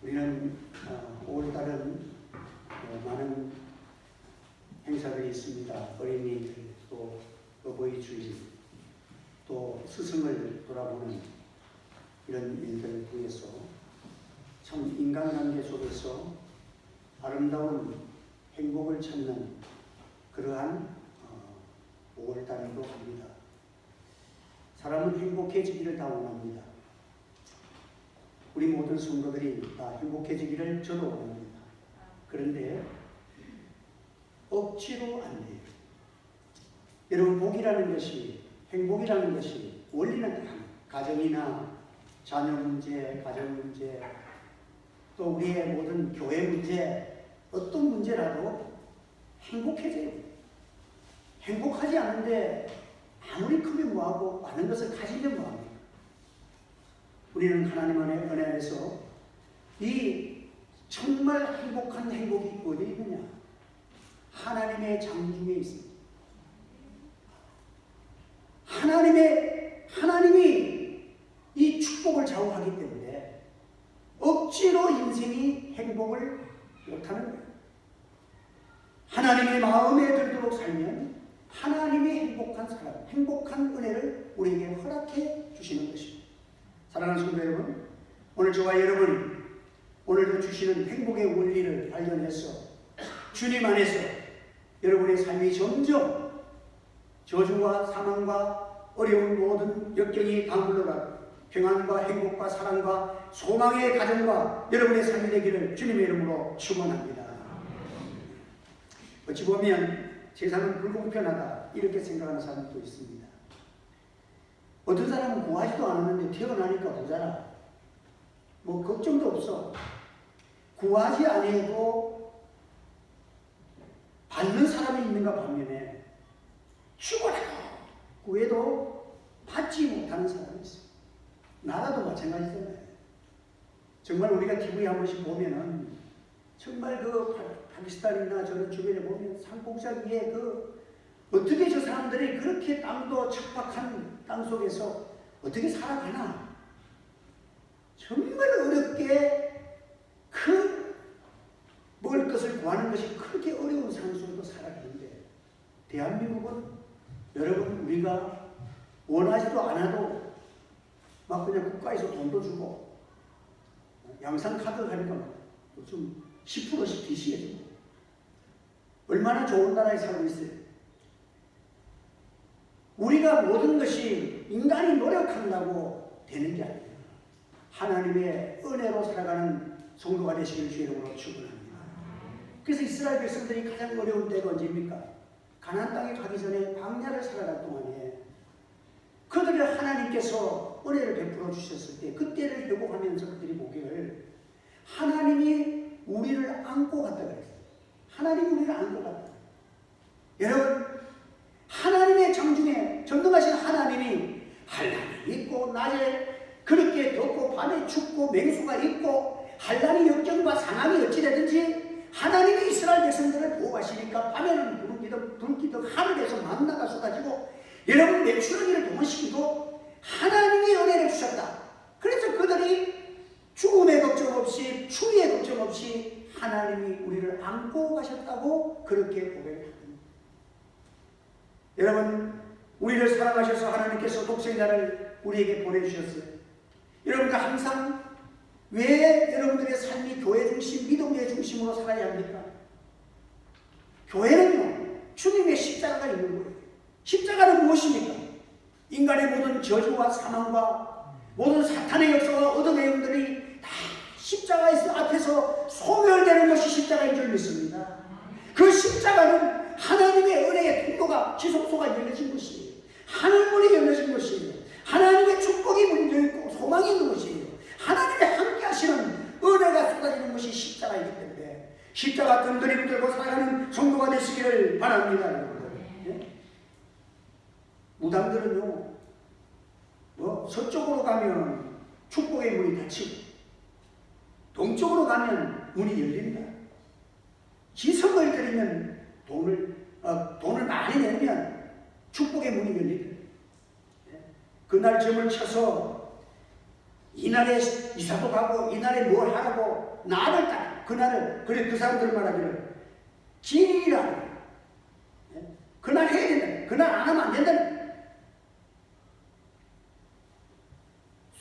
우리는 5월달은 많은 행사들이 있습니다. 어린이들, 또 어버이 주일, 또 스승을 돌아보는 이런 일들을 통해서 참 인간관계 속에서 아름다운 행복을 찾는 그러한 5월달이기도 합니다. 사람은 행복해지기를 다 원합니다. 우리 모든 성도들이 다 행복해지기를 저도 원합니다. 그런데 억지로 안 돼요. 여러분, 복이라는 것이, 행복이라는 것이 원리는 가정이나 자녀 문제, 가정 문제, 또 우리의 모든 교회 문제, 어떤 문제라도 행복해져야 돼요. 행복하지 않은데 아무리 크면 뭐하고 많은 것을 가지면 뭐합니까? 우리는 하나님의 은혜 안에서 이 정말 행복한 행복이 어디 있느냐? 하나님의 장중에 있습니다. 하나님이 이 축복을 좌우하기 때문에 억지로 인생이 행복을 못하는 거예요. 하나님의 마음에 들도록 살면 하나님의 행복한 사람, 행복한 은혜를 우리에게 허락해 주시는 것입니다. 사랑하는 성도 여러분, 오늘 저와 여러분이 오늘도 주시는 행복의 원리를 발견해서 주님 안에서 여러분의 삶이 점점 저주와 사망과 어려운 모든 역경이 다 물러가고 평안과 행복과 사랑과 소망의 가정과 여러분의 삶이 되기를 주님의 이름으로 축원합니다. 어찌 보면 세상은 불공평하다 이렇게 생각하는 사람도 있습니다. 어떤 사람은 구하지도 않았는데 태어나니까 부자라. 뭐 걱정도 없어. 구하지 아니해도 받는 사람이 있는가 반면에 죽어라 구해도 받지 못하는 사람이 있어요. 나라도 마찬가지잖아요. 정말 우리가 TV에 한 번씩 보면은 정말 그 파키스탄이나 저런 주변에 보면 산봉우리 위에 어떻게 저 사람들이 그렇게 땅도 척박한 땅 속에서 어떻게 살아가나? 정말 어렵게 먹을 것을 구하는 것이 그렇게 어려운 삶 속에서 살아가는데 대한민국은 여러분 우리가 원하지도 않아도 막 그냥 국가에서 돈도 주고 양산카드 하니까 좀 10%씩 DC해주고 얼마나 좋은 나라에 살고 있어요. 우리가 모든 것이 인간이 노력한다고 되는 게 아니에요. 하나님의 은혜로 살아가는 성도가 되시길 주의 이름으로 축원합니다. 그래서 이스라엘 백성들이 가장 어려운 때가 언제입니까? 가나안 땅에 가기 전에 광야를 살아갈 동안에 그들을 하나님께서 은혜를 베풀어 주셨을 때 그때를 회복하면서 그들이 보기를 하나님이 우리를 안고 갔다 그랬어요. 하나님이 우리를 안고 갔다. 여러분, 하나님의 장중에 전능하신 하나님이 한란이 있고 낮에 그렇게 덥고 밤에 춥고 맹수가 있고 한란이 역경과 상황이 어찌되든지 하나님이 이스라엘 백성들을 보호하시니까 밤에는 불기둥 하늘에서 만나가 쏟아지고 여러분 메추라기를 동원시키고 하나님이 은혜를 주셨다. 그래서 그들이 죽음의 걱정 없이 추위의 걱정 없이 하나님이 우리를 안고 가셨다고 그렇게 고백합니다. 여러분, 우리를 사랑하셔서 하나님께서 독생자를 우리에게 보내주셨어요. 여러분과 항상 왜 여러분들의 삶이 교회 중심, 믿음의 중심으로 살아야 합니까? 교회는요, 주님의 십자가가 있는 거예요. 십자가는 무엇입니까? 인간의 모든 저주와 사망과 모든 사탄의 역사와 어둠의 영들이 다 십자가 앞에서 소멸되는 것이 십자가인 줄 믿습니다. 그 십자가는 하나님의 은혜의 통로가 지속소가 열려진 것이에요. 하늘문이 열려진 것이에요. 하나님의 축복이 열려있고 소망이 있는 것이에요. 하나님의 함께 하시는 은혜가 쏟아지는 것이 십자가이기 때문에 십자가 든든히 붙들고 살아가는 성도가 되시기를 바랍니다. 네? 무당들은요, 서쪽으로 가면 축복의 문이 닫히고 동쪽으로 가면 문이 열립니다. 지성을 드리면 돈을 많이 내면 축복의 문이 열립니다. 그날 점을 쳐서 이날에 이사도 가고 이날에 뭘 하라고 나를 딱 그날을 그래 그 사람들 말하기를 기일이라고 그날 해야 된다. 그날 안 하면 안 된다.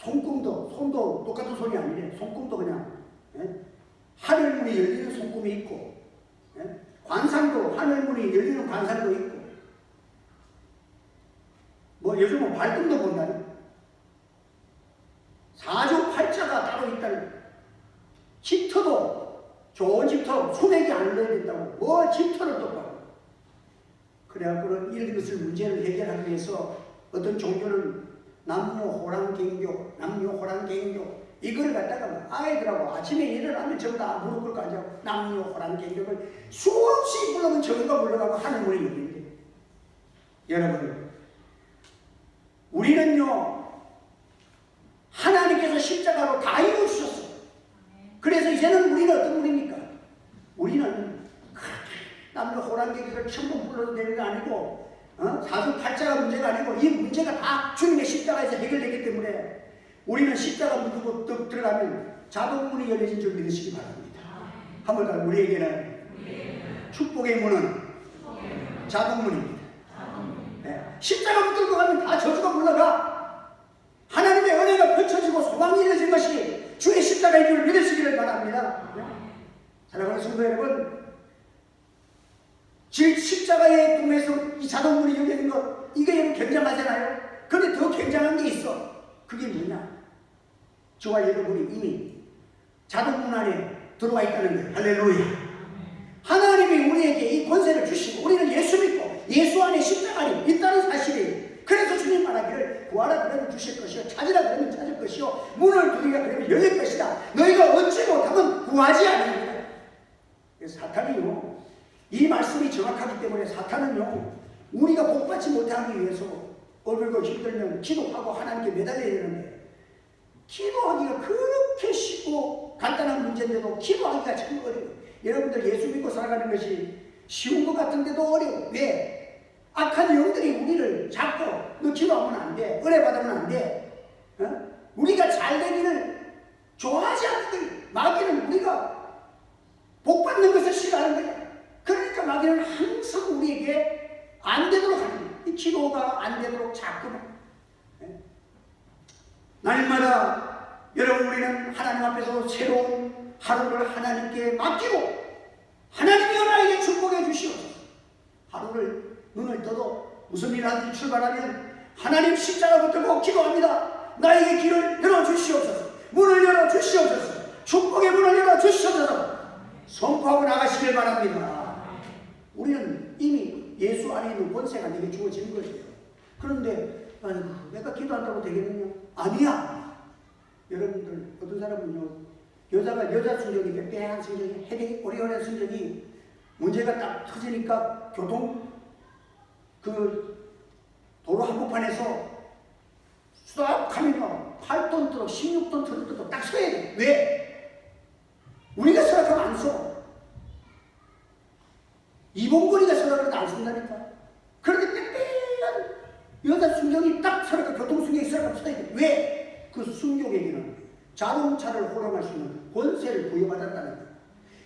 손도 똑같은 손이 아니래. 손금도 그냥 하늘문이 열리는 손금이 있고 관상도 하늘문이 열리는 관상도 있고 뭐 요즘은 발등도 본다니 사주팔자가 따로 있다니 집터도 좋은 집터 소맥이 안 넣어야 된다고 뭐 집터를 똑바로 그래갖고 이런 것을 문제를 해결하기 위해서 어떤 종교는 남녀호랑갱교 이걸 갖다가 아이들하고 아침에 일어나면 전부 다 무릎 꿇고 앉아고 남녀호랑갱교를 수없이 불러면 저기가 불러가고 하늘문이 열린대. 여러분 우리는요 하나님께서 십자가로 다 이루어주셨어요. 그래서 이제는 우리는 어떤 분입니까? 우리는 남녀호랑갱교를 천번 불러도 되는 게 아니고 사주팔자가 문제가 아니고 이 문제가 다 주님의 십자가에서 해결되기 때문에 우리는 십자가 문으로 뚝 들어가면 자동문이 열려진 줄 믿으시기 바랍니다. 한번 더 우리에게는 축복의 문은 자동문입니다. 십자가 문 들고 가면 다 저주가 물러가 하나님의 은혜가 펼쳐지고 소망이 이루어진 것이 주의 십자가인 줄 믿으시기를 바랍니다. 사랑하는 성도 여러분 십자가의 통해서 이 자동문이 열리는 것 이게 굉장하잖아요. 그런데 더 굉장한 게 있어. 그게 뭐냐? 저와 여러분이 이미 자동문 안에 들어와 있다는 거예요. 할렐루야. 하나님이 우리에게 이 권세를 주시고 우리는 예수 믿고 예수 안에 십자가가 있다는 사실이에요. 그래서 주님 말하기를 구하라 그러면 주실 것이요 찾으라 그러면 찾을 것이요 문을 두드리라 그러면 열릴 것이다. 너희가 얻지 못하면 구하지 않으리라. 사탄이요 이 말씀이 정확하기 때문에 사탄은요 우리가 복받지 못하기 위해서 어려고 힘들면 기도하고 하나님께 매달려야 되는데 기도하기가 그렇게 쉽고 간단한 문제인데도 기도하기가 참 어려워요. 여러분들 예수 믿고 살아가는 것이 쉬운 것 같은데도 어려워. 왜? 악한 영들이 우리를 잡고 너 기도하면 안 돼. 은혜 받으면 안 돼. 우리가 잘 되기를 좋아하지 않는 거예요. 마귀는 우리가 복받는 것을 싫어하는 거야. 그러니까 마귀는 항상 우리에게 안 되도록 하는 거예요. 이 기도가 안 되도록 자꾸만. 날마다 여러분 우리는 하나님 앞에서 새로운 하루를 하나님께 맡기고 하나님이 나에게 축복해 주시옵소서. 하루를 눈을 떠도 무슨 일 하든지 출발하면 하나님 십자가 붙들고 기도합니다. 나에게 길을 열어주시옵소서. 문을 열어주시옵소서. 축복의 문을 열어주시옵소서. 선포하고 나가시길 바랍니다. 우리는 이미 예수 안에 있는 권세가 내게 주어진 거예요. 그런데 내가 기도한다고 되겠느냐? 아니야. 여러분들 어떤 사람은요 여자 순정이 빽빽한 순정이 헤딩 오리오리한 순정이 문제가 딱 터지니까 교통 도로 한복판에서 싹 하면 8톤 트럭 16톤 트럭도 딱 서야 돼. 왜? 우리가 생각하면 안 서. 이봉건이가 생각하면 안 쓴다니까. 그런데 빽빽한 여자 순정이 딱 서니까 교통순경이 서야 돼. 왜? 그 순경에게는 자동차를 호령할 수 있는 권세를 부여받았다는 거예요.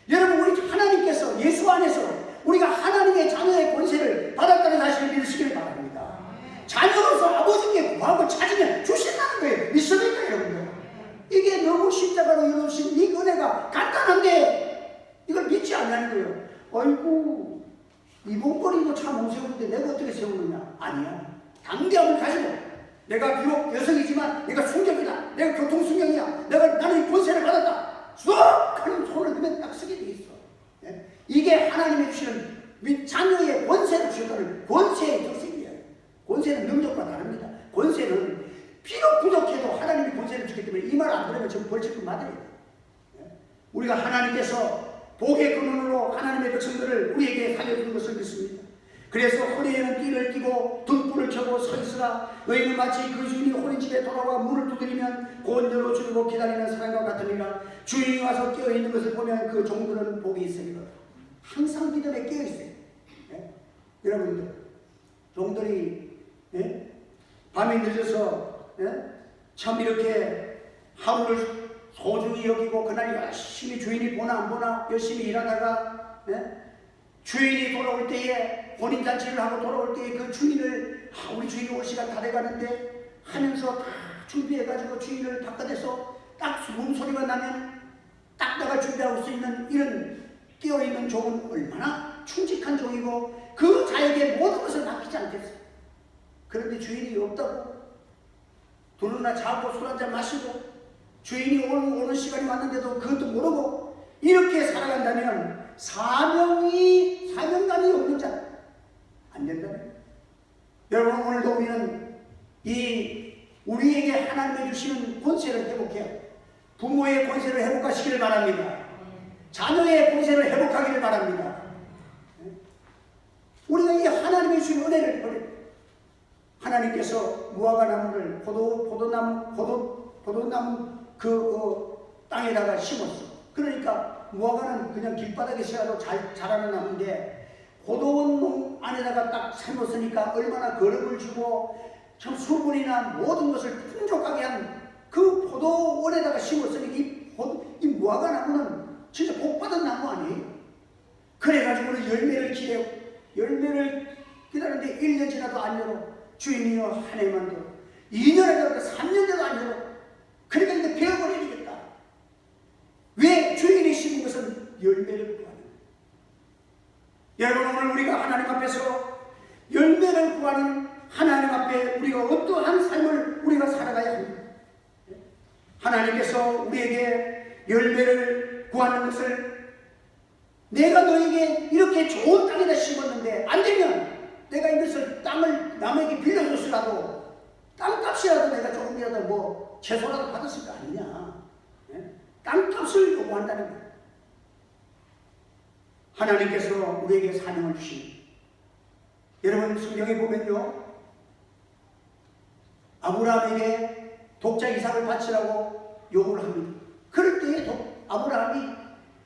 여러분 우리 하나님께서 예수 안에서 우리가 하나님의 자녀의 권세를 받았다는 사실을 믿으시길 바랍니다. 자녀로서 아버지께 구하고 찾으면 주신다는 거예요. 믿습니까 여러분들? 이게 너무 십자가로 이루어진 이 은혜가 간단한데 이걸 믿지 않냐는 거예요. 아이고 이봉거리도 차 못 세우는데 내가 어떻게 세우느냐? 아니야. 담대함을 가지고 내가 비록 여성이지만 내가 순경이다. 내가 교통순경이야. 나는 이 권세를 받았다. 쑥 하는 손을 그냥 딱 쓰게 돼 있어. 이게 하나님이 주시는 자녀의 권세를 주셨다는 권세의 특색이에요. 권세는 능력과 다릅니다. 권세는 비록 부족해도 하나님이 권세를 주기 때문에 이 말 안 들으면 전 벌칙금 맞아야 돼요. 우리가 하나님께서 복의 근원으로 하나님의 백성들을 우리에게 살려주는 것을 믿습니다. 그래서 허리에는 띠를 띠고 등불을 켜고 서 있으라. 너희는 마치 그 주인이 호린집에 돌아와 문을 두드리면 곧 열어주려고 기다리는 사람과 같으니라. 주인이 와서 깨어있는 것을 보면 그 종들은 복이 있으리라. 항상 믿음에 깨어있어요. 여러분들 종들이 밤이 늦어서 참 이렇게 하루를 소중히 여기고 그날 열심히 주인이 보나 안 보나 열심히 일하다가 주인이 돌아올 때에 혼인잔치를 하고 돌아올 때에 그 주인을 우리 주인이 올 시간 다 돼가는데 하면서 다 준비해가지고 주인을 바깥에서 딱 숨소리가 나면 딱 내가 준비하고 수 있는 이런 끼어있는 종은 얼마나 충직한 종이고 그 자에게 모든 것을 맡기지 않겠어. 그런데 주인이 없다고 두루나 자고 술 한잔 마시고 주인이 오는 시간이 왔는데도 그것도 모르고 이렇게 살아간다면 사명감이 없는 자 안 된다면 여러분 오늘도 우리는 우리에게 하나님이 주시는 권세를 회복해야 부모의 권세를 회복하시기를 바랍니다. 자녀의 권세를 회복하기를 바랍니다. 우리가 이 하나님의 주신 은혜를 버려 하나님께서 무화과 나무를 포도나무 땅에다가 심었어. 그러니까 무화과는 그냥 길바닥에 세워도 잘 자라는 나무인데 포도원 안에다가 딱 심었으니까 얼마나 거름을 주고 참 수분이나 모든 것을 풍족하게 한 그 포도원에다가 심었으니 이 무화과 나무는 진짜 복받은 나무 아니에요? 그래가지고는 열매를 기다리는데 1년 지나도 안 열어. 주인이요 한 해만 더 2년에 더 3년 돼도 안 열어. 그러니까 이제 베어버려야 되겠다. 왜? 주인이 심은 것은 열매를 구하는 여러분 오늘 우리가 하나님 앞에서 열매를 구하는 하나님 앞에 우리가 어떠한 삶을 우리가 살아가야 합니다. 하나님께서 우리에게 열매를 구하는 것을 내가 너에게 이렇게 좋은 땅에다 심었는데 안 되면 내가 이것을 땅을 남에게 빌려줬으라도 땅값이라도 내가 조금이라도 채소라도 받았을 거 아니냐. 땅값을 요구한다는 거예요. 하나님께서 우리에게 사명을 주신 여러분 성경에 보면요 아브라함에게 독자 이삭을 바치라고 요구를 합니다. 그럴 때에 아브라함이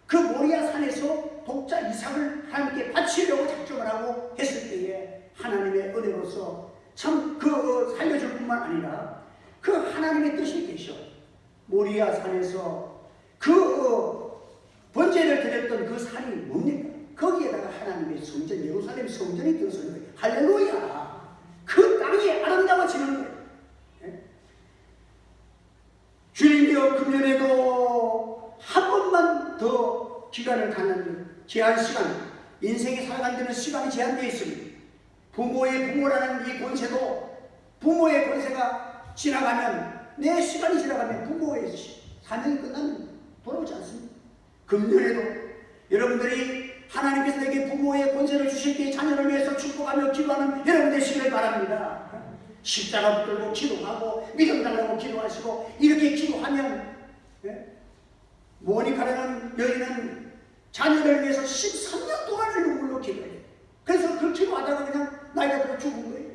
그 모리아 산에서 독자 이삭을 하나님께 바치려고 작정을 하고 했을 때에 하나님의 은혜로서 참 그 살려줄 뿐만 아니라 그 하나님의 뜻이 계셔. 모리아 산에서 그 번제를 드렸던 그 산이 뭡니까? 거기에다가 하나님의 성전 예루살렘 성전이 들어서는 거예요. 할렐루야. 그 땅이 아름다워지는 거예요. 주님이여 금년에도 한 번만 더 기간을 갖는 제한 시간, 인생이 살아가는 시간이 제한되어 있습니다. 부모라는 이 권세도 부모의 권세가 지나가면 내 시간이 지나가면 부모의 사명이 끝나면 돌아오지 않습니다. 금년에도 여러분들이 하나님께서 내게 부모의 권세를 주실 때 자녀를 위해서 축복하며 기도하는 여러분 되시길 바랍니다. 십자가 붙들고 기도하고 믿음 달라고 기도하시고 이렇게 기도하면 모니카라는 여인은 자녀를 위해서 13년 동안을 눈물로 기도해요. 그래서 그 기도하다가 그냥 나이가 들어 죽은 거예요.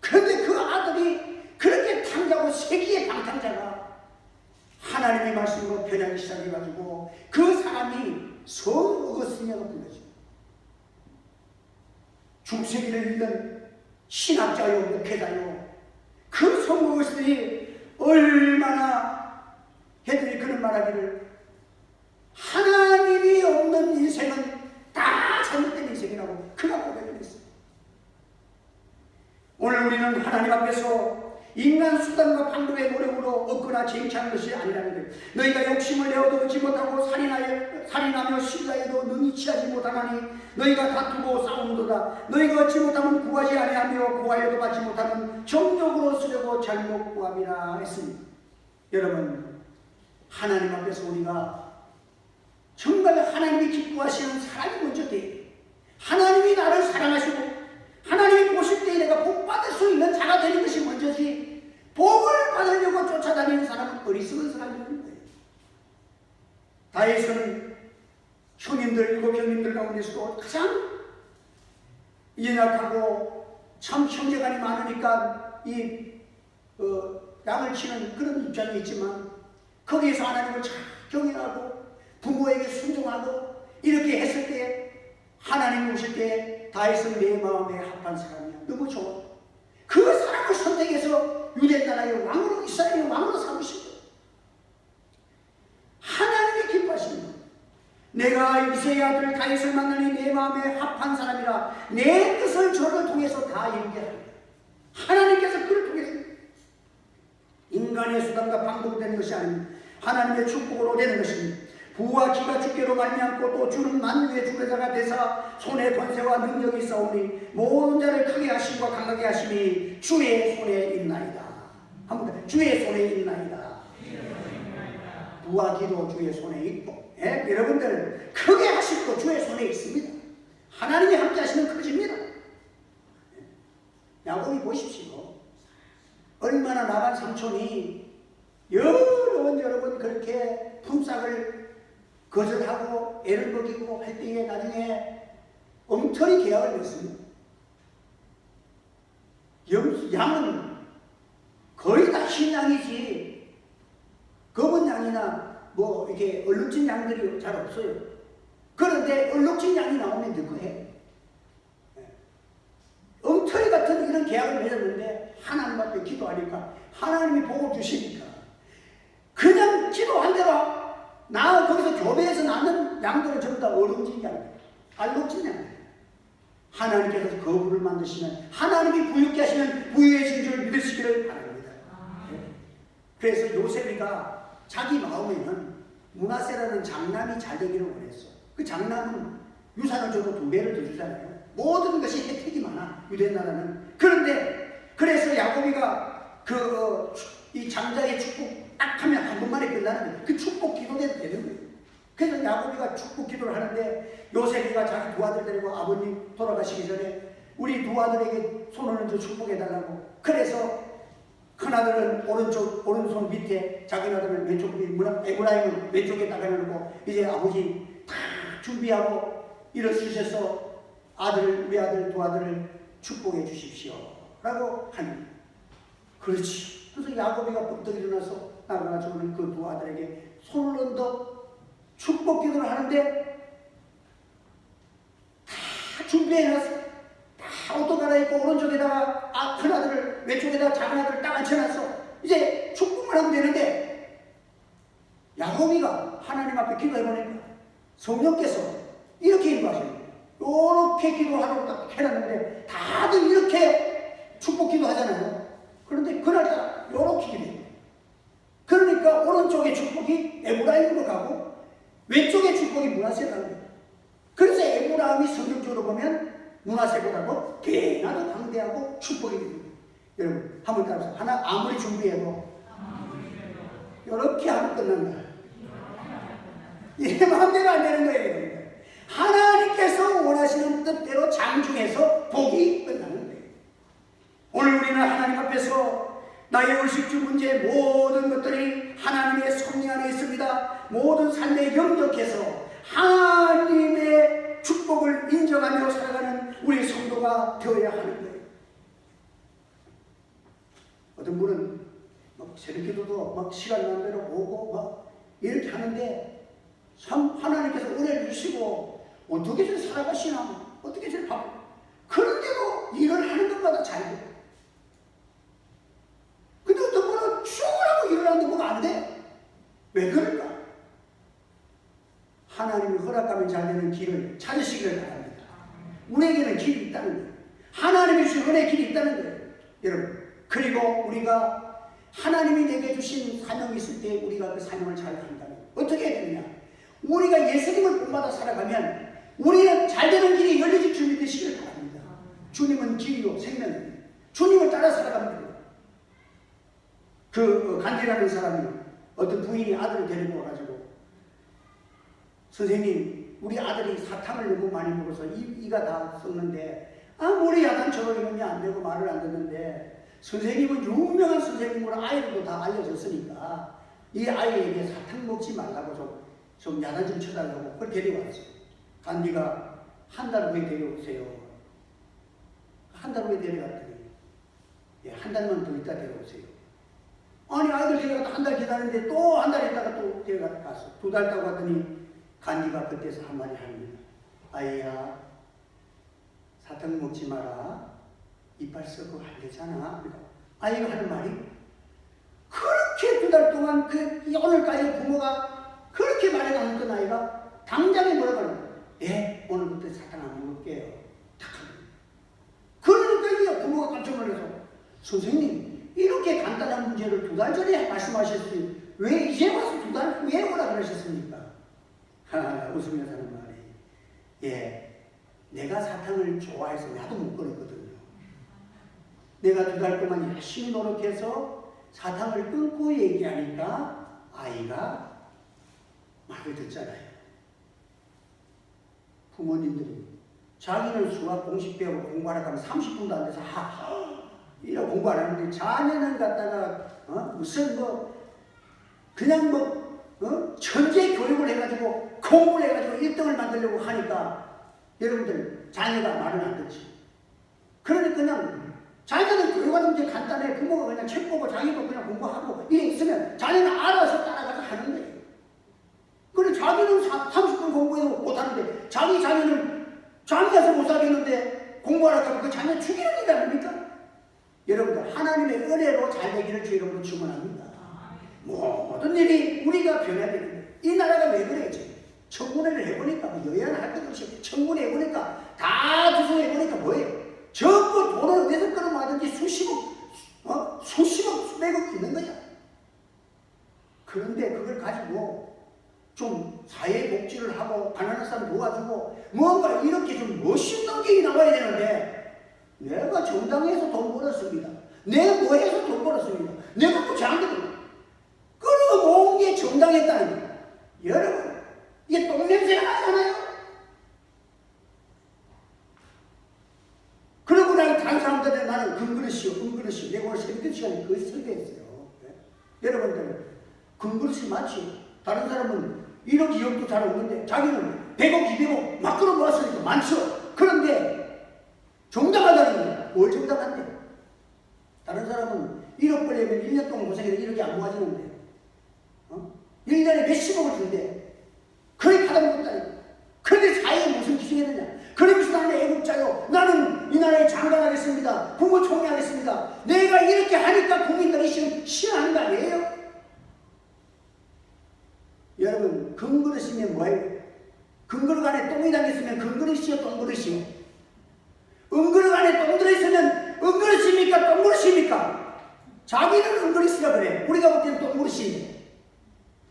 그런데 그 아들이 그렇게 탕자고 세기의 방탕자가 하나님의 말씀으로 변하기 시작해가지고 그 사람이 성 어거스틴이라고 불러요. 중세기를 읽는 신학자요 목회자요 그 성 어거스틴이 얼마나 애들이 그런 말하기를 하나님이 없는 인생은 다 잘못된 인생이라고 그가 고백을 했어요. 오늘 우리는 하나님 앞에서 인간 수단과 방법의 노력으로 얻거나 쟁취하는 것이 아니라는 거예요. 너희가 욕심을 내어도 얻지 못하고 살인하며 시기하여도 능히 취하지 못하나니 너희가 다투고 싸우는도다. 너희가 얻지 못하면 구하지 아니하며 구하여도 받지 못하면 정욕으로 쓰려고 잘못 구함이라 했습니다. 여러분 하나님 앞에서 우리가 정말 하나님이 기뻐하시는 사람이 먼저 돼요. 하나님이 나를 사랑하시고 하나님이 보실 때 내가 복 받을 수 있는 자가 되는 것이 먼저지 복을 받으려고 쫓아다니는 사람은 어리석은 사람이라는 거예요. 다윗은 형님들 7형님들 가운데서도 가장 연약하고 참 형제간이 많으니까 양을 치는 그런 입장이 있지만 거기에서 하나님을 잘 경외하고 부모에게 순종하고 이렇게 했을 때 하나님 오실 때 다윗은 내 마음에 합한 사람이야. 너무 좋아. 그 사람을 선택해서 유대 나라의 왕으로 이스라엘의 왕으로 삼으신 거예요. 내가 이새의 아들 다윗을 만나니 내 마음에 합한 사람이라 내 뜻을 저를 통해서 다 이루게 하리라. 하나님께서 그를 통해서 인간의 수단과 방법되는 것이 아닙니다. 하나님의 축복으로 되는 것입니다. 부와 기가 주께로 말미암고 또 주는 만유의 주배자가 되사 손에 권세와 능력이 있사오니 모든 자를 크게 하심과 강하게 하심이 주의 손에 있나이다. 한번 주의 손에 있나이다. 부와 기도 주의 손에 있고, 여러분들 크게 하시고 주의 손에 있습니다. 하나님이 함께 하시면 커집니다. 야곱이 보십시오. 얼마나 나간 삼촌이 여러 번 그렇게 품삯을 거절하고 애를 먹이고 할 때에 나중에 엉터리 계약을 맺습니다. 양은 거의 다 흰 양이지 검은 양이나 뭐 이렇게 얼룩진 양들이 잘 없어요. 그런데 얼룩진 양이 나오면 늙어해. 엉터리 같은 이런 계약을 맺었는데 하나님 앞에 기도하니까 하나님이 복을 주시니까 그냥 기도한 대로 나 거기서 교배에서 낳는 양들은 전부 다 얼룩진 양, 알록진 양. 하나님께서 거부를 만드시면 하나님이 부유케 하시면 부유해진 줄 믿으시기를 바랍니다. 그래서 요셉이가 자기 마음에는 므낫세라는 장남이 잘 되기를 원했어. 그 장남은 유산을 줘도 2배를 더 주잖아요. 모든 것이 혜택이 많아, 유대 나라는. 그런데 그래서 야곱이가 이 장자의 축복 딱 하면 한 번만에 끝나는 거예요. 그 축복 기도대로 되는 거예요. 그래서 야곱이가 축복 기도를 하는데 요셉이가 자기 두 아들 데리고 아버님 돌아가시기 전에 우리 두 아들에게 손을 얹어 축복해달라고. 그래서 큰아들은 오른손 밑에, 작은 아들은 왼쪽 밑에, 에브라임은 왼쪽에 딱 해놓고 이제 아버지 다 준비하고 일어서셔서 우리 아들 두 아들을 축복해 주십시오 라고 하는. 그렇지. 그래서 야곱이가 부쩍 일어나서 나가가지고는 그 두 아들에게 손을 얹어 축복 기도를 하는데 다 준비해놨어. 다 옷도 갈아입고 오른쪽에다가 큰 아들을 왼쪽에다가 작은 아들을 딱 앉혀놨어. 이제 축복만 하면 되는데 야곱이가 하나님 앞에 기도해보니까 성령께서 이렇게 인도하시는 거예요. 이렇게 기도하라고 딱 해놨는데 다들 이렇게 축복 기도하잖아요. 그런데 그날따라 이렇게 기도해요. 그러니까 오른쪽의 축복이 에브라임으로 가고 왼쪽의 축복이 므낫세로 가는 거예요. 그래서 에브라임이 성경적으로 보면 므낫세보다도 꽤나 더 강대하고 축복이 됩니다. 여러분 한번 따라서 하나 아무리 준비해도 이렇게 하면 끝난다. 이게 마음대로 안 되는 거예요. 하나님께서 원하시는 뜻대로 장중에서 복이 끝나는 거예요. 오늘 우리는 하나님 앞에서 나의 의식주 문제 모든 것들이 하나님의 섭리 안에 있습니다. 모든 삶의 영역에서 하나님의 축복을 인정하며 살아가는 우리 성도가 되어야 하는 거예요. 어떤 분은 막 새벽기도도 막 시간 나는 대로 오고 막 이렇게 하는데 참 하나님께서 은혜를 주시고 어떻게 좀 살아가시나 어떻게 좀 그런데도 일을 하는 것마다 잘 돼요. 근데 어떤 분은 죽으라고 일을 하는데 뭐가 안 돼? 왜 그럴까? 하나님이 허락하면 잘 되는 길을 찾으시기를 바랍니다. 우리에게는 길이 있다는 거예요. 하나님이 주신 은혜의 길이 있다는 거예요. 여러분 그리고 우리가 하나님이 내게 주신 사명이 있을 때 우리가 그 사명을 잘 한다면 어떻게 해야 되느냐? 우리가 예수님을 본받아 살아가면 우리는 잘 되는 길이 열려질 줄 믿으시기를 바랍니다. 주님은 길이요 생명입니다. 주님을 따라 살아가면 됩니다. 간디라는 사람이 어떤 부인이 아들을 데리고 와가지고 선생님 우리 아들이 사탕을 너무 많이 먹어서 이가 다 썩는데 아무리 야단쳐도 이러면 안 되고 말을 안 듣는데 선생님은 유명한 선생님으로 아이들도 다 알려졌으니까 이 아이에게 사탕 먹지 말라고 좀 야단 좀 쳐달라고 그걸 데려왔어요. 간디가 한 달 후에 데려오세요. 한 달 후에 데려갔더니 한 달만 더 있다 데려오세요. 아니 아이들 데려갔다 한 달 기다리는데 또 한 달 있다가 또 데려갔어. 2달 있다고 갔더니 간디가 그때서 한마디 합니다. 아이야 사탕 먹지 마라. 이빨 썩고 안 되잖아. 아이가 하는 말이 그렇게 2달 동안 오늘까지 부모가 그렇게 말해놨던 아이가 당장에 뭐라고 하는 예, 오늘부터 사탕 안 먹을게요. 탁 하는. 그러니까 이 부모가 깜짝 놀라서 선생님 이렇게 간단한 문제를 2달 전에 말씀하셨으니 왜 이제 와서 2달 후에 오라 그러셨습니까? 웃으면서 하는 말이 예, 내가 사탕을 좋아해서 나도 못 끊었거든요. 내가 2달 동안 열심히 노력해서 사탕을 끊고 얘기하니까 아이가 말을 듣잖아요. 부모님들이 자기는 수학 공식 배우고 공부하러 가면 30분도 안 돼서 이런 공부 안 하는데 자녀는 갖다가 무슨 그냥 천재 교육을 해가지고 공부를 해가지고 1등을 만들려고 하니까 여러분들 자녀가 말은 안 듣지. 그러니까 그냥 자녀는 교육하는 게 간단해. 부모가 그냥 책 보고 자기도 그냥 공부하고 이래 있으면 자녀는 알아서 따라가서 하는 거예요. 그래 자기는 30분 공부해도 못하는데 자기 자녀는 잠자서 못 살겠는데 공부하라 하면 그 자녀 죽이는 일 아닙니까? 여러분들 하나님의 은혜로 잘 되기를 주 여러분을 축원합니다. 모든 일이 우리가 변해야 되는데 이 나라가 왜 그래? 청문회를 해보니까 여야는 할 것 없이 청문회 해보니까 다 주소해보니까 뭐예요? 전부 돈을 어디서 끌어모았든지 수십억, 수백억 있는 거야. 그런데 그걸 가지고 좀 사회복지를 하고 가난한 사람 도와주고 뭔가 이렇게 좀 멋있는 게 나와야 되는데 내가 정당에서 돈 벌었습니다. 내가 뭐 해서 돈 벌었습니다. 내가 뭐 잘못했습니다. 끌어모은 게 정당했다는 거예요. 여러분 이게 똥냄새가 나잖아요. 그러고 나서 다른 사람들한테 나는 금그릇이요 은그릇이요. 내가 오늘 새벽 시간에 그걸 설계했어요. 네? 여러분들 금그릇이 맞지. 다른 사람은 1억 2억도 잘 없는데 자기는 100억 200억 막 끌어모았으니까 많죠. 그런데 정당하다는 거야. 뭘 정당한데? 다른 사람은 1억 벌려면 1년 동안 고생해도 1억이 안 모아지는데 1년에 몇십억을 준대. 그렇게 받아먹었다니까. 그런데 사회에 무슨 기준이 되냐? 그러면서 나는 애국자요. 나는 이 나라에 장관하겠습니다. 부모총리 하겠습니다. 내가 이렇게 하니까 국민들이 싫어하는 거 아니에요? 여러분 금그릇이면 뭐예요? 금그릇 안에 똥이 담겼으면 금그릇이요 똥그릇이요? 은그릇 안에 똥 들어있으면 은그릇입니까 똥그릇입니까? 자기는 은그릇이라 그래. 우리가 볼 때는 똥그릇인데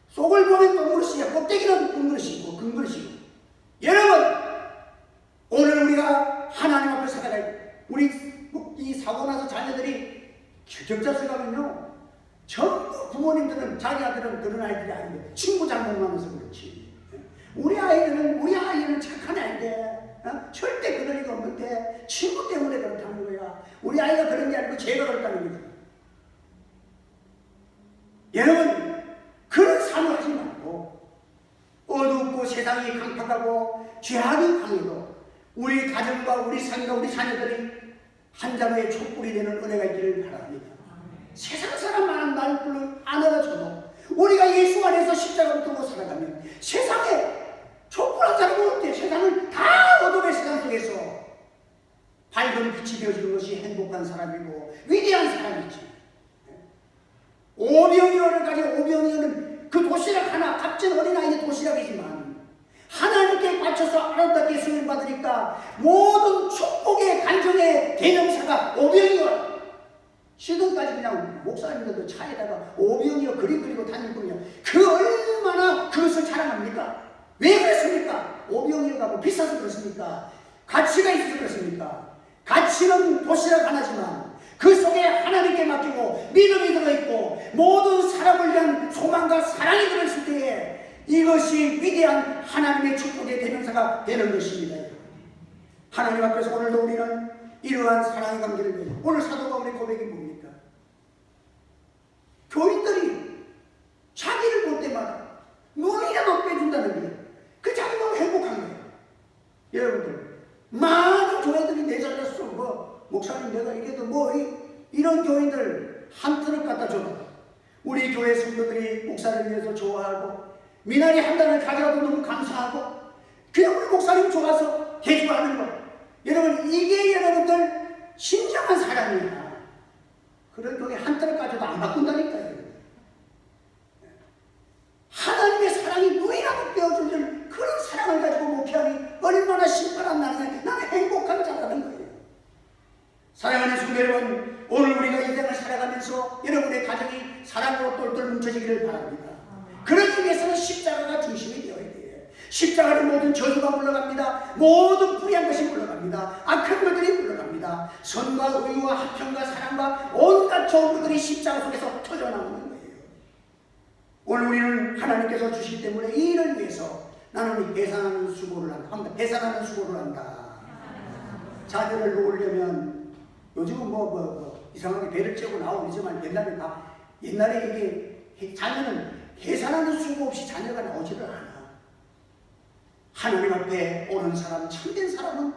속을 보면 똥그릇이야. 껍데기는 은그릇이고 금그릇이고. 여러분 오늘 우리가 하나님 앞에 서가야 돼. 우리 이 사고 나서 자녀들이 경찰서 가면요 전부 부모님들은 자기 아들은 그런 아이들이 아닌데 친구 잘못 만나서 그렇지. 우리 아이는 착한 아이인데 절대 그럴 리가 없는데 친구 때문에 그렇다는 거야. 우리 아이가 그런 게 아니고 제가 그렇다는 거죠. 여러분 그런 삶을 하지 말고 어둡고 세상이 강팍하고 죄악이 강해도 우리 가정과 우리 삶과 우리 자녀들이 한 자루의 촛불이 되는 은혜가 있기를 바랍니다. 세상 사람만 말을 안 알아줘도 우리가 예수 안에서 십자가를 두고 살아가면 세상에 촛불 한 자루가 없대. 세상을 다 어둠의 세상 속에서 밝은 빛이 되어주는 것이 행복한 사람이고 위대한 사람이지. 오병이어를 가지고 오병이어는 그 도시락 하나 값진 어린아이의 도시락이지만 하나님께 바쳐서 아름답게 쓰임받으니까 모든 축복의 간증의 대명사가 오병이어. 지금까지 그냥 목사님들도 차에다가 오병이어 그림 그리고 다니거든요. 그 얼마나 그것을 자랑합니까? 왜 그랬습니까? 오병이어가 뭐 비싸서 그렇습니까? 가치가 있어서 그렇습니까? 가치는 도시락 하나지만 그 속에 하나님께 맡기고 믿음이 들어있고 모든 사람을 위한 소망과 사랑이 들어있을 때에 이것이 위대한 하나님의 축복의 대명사가 되는 것입니다. 하나님 앞에서 오늘도 우리는 이러한 사랑의 관계를 맺고 오늘 사도 바울의 고백이 뭡니까? 교인들이 자기를 볼 때마다 눈이라도 빼준다는 거예요. 그 자기 너무 행복한 거예요. 여러분들 많은 교회들이 내잘렸어. 목사님 내가 이래도 이런 교인들 한 트럭 갖다 줘도 우리 교회 성도들이 목사를 위해서 좋아하고 미나리 한 단을 가져가도 너무 감사하고 그냥 우리 목사님 좋아서 개주하는 거. 여러분 이게 여러분들 진정한 사랑이야. 그런 교회 한 트럭 가져도 안 바꾼다니까요. 하나님의 사랑이 누이라도 빼어주는 그런 사랑. 그러기 위해서는 십자가가 중심이 되어야 돼요. 십자가는 모든 저주가 물러갑니다. 모든 불의한 것이 물러갑니다. 악한 것들이 물러갑니다. 선과 의와 화평과 사랑과 온갖 좋은 것들이 십자가 속에서 터져나오는 거예요. 오늘 우리는 하나님께서 주시기 때문에 이 일을 위해서 나는 계산하는 수고를 한다. 계산하는 수고를 한다. 자녀를 놓으려면 요즘은 이상하게 배를 째고 나오지만 옛날에 이게 자녀는 계산하는 수고 없이 자녀가 나오지를 않아. 하나님 앞에 오는 사람, 참된 사람은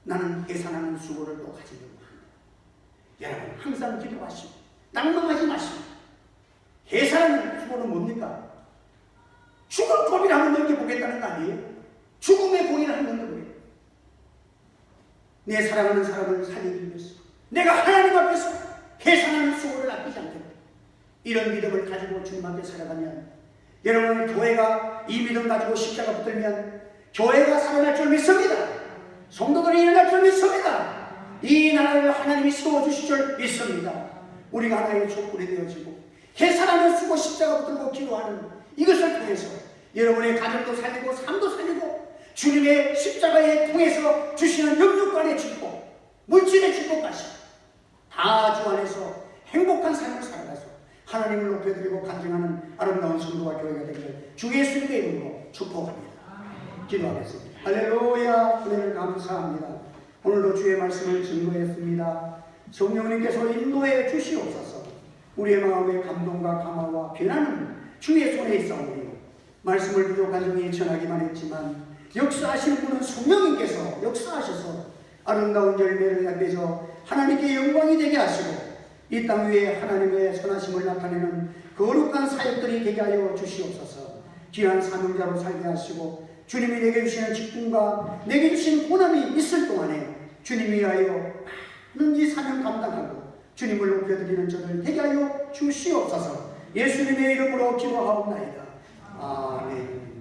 나는 계산하는 수고를 또 가지려고 합니다. 여러분 항상 기도하시고 낭망하지 마시고. 계산하는 수고는 뭡니까? 죽을 고비를 한번 넘겨보겠다는 거 아니에요? 죽음의 고비를 한번 넘겨보겠다. 내 사랑하는 사람을 살리기 위해서 내가 하나님 앞에서 계산하는 수고를 아끼지 않겠다. 이런 믿음을 가지고 주님 앞에 살아가면 여러분 교회가 이 믿음 가지고 십자가 붙들면 교회가 살아날 줄 믿습니다. 성도들이 일어날 줄 믿습니다. 이 나라를 하나님이 세워주실 줄 믿습니다. 우리가 하나의 촛불이 되어지고 계산하는 수고 십자가 붙들고 기도하는 이것을 통해서 여러분의 가정도 살리고 삶도 살리고 주님의 십자가에 통해서 주시는 영육간의 축복, 물질의 축복까지 다 주 안에서 행복한 삶을 살아가서 하나님을 높여드리고 간증하는 아름다운 성도와 교회가 되기를 주 예수님의 이름으로 축복합니다. 기도하겠습니다. 할렐루야. 은혜를 감사합니다. 오늘도 주의 말씀을 증거했습니다. 성령님께서 인도해 주시옵소서. 우리의 마음의 감동과 감화와 변화는 주의 손에 있사오니 말씀을 부족한 종이 전하기만 했지만 역사하시는 분은 성령님께서 역사하셔서 아름다운 열매를 맺어 하나님께 영광이 되게 하시고 이 땅 위에 하나님의 선하심을 나타내는 거룩한 사역들이 되게 하여 주시옵소서. 귀한 사명자로 살게 하시고 주님이 내게 주시는 직분과 내게 주신 고난이 있을 동안에 주님이 위하여 많은 이 사명 감당하고 주님을 높여드리는 저들 되게 하여 주시옵소서. 예수님의 이름으로 기도하옵나이다. 아멘.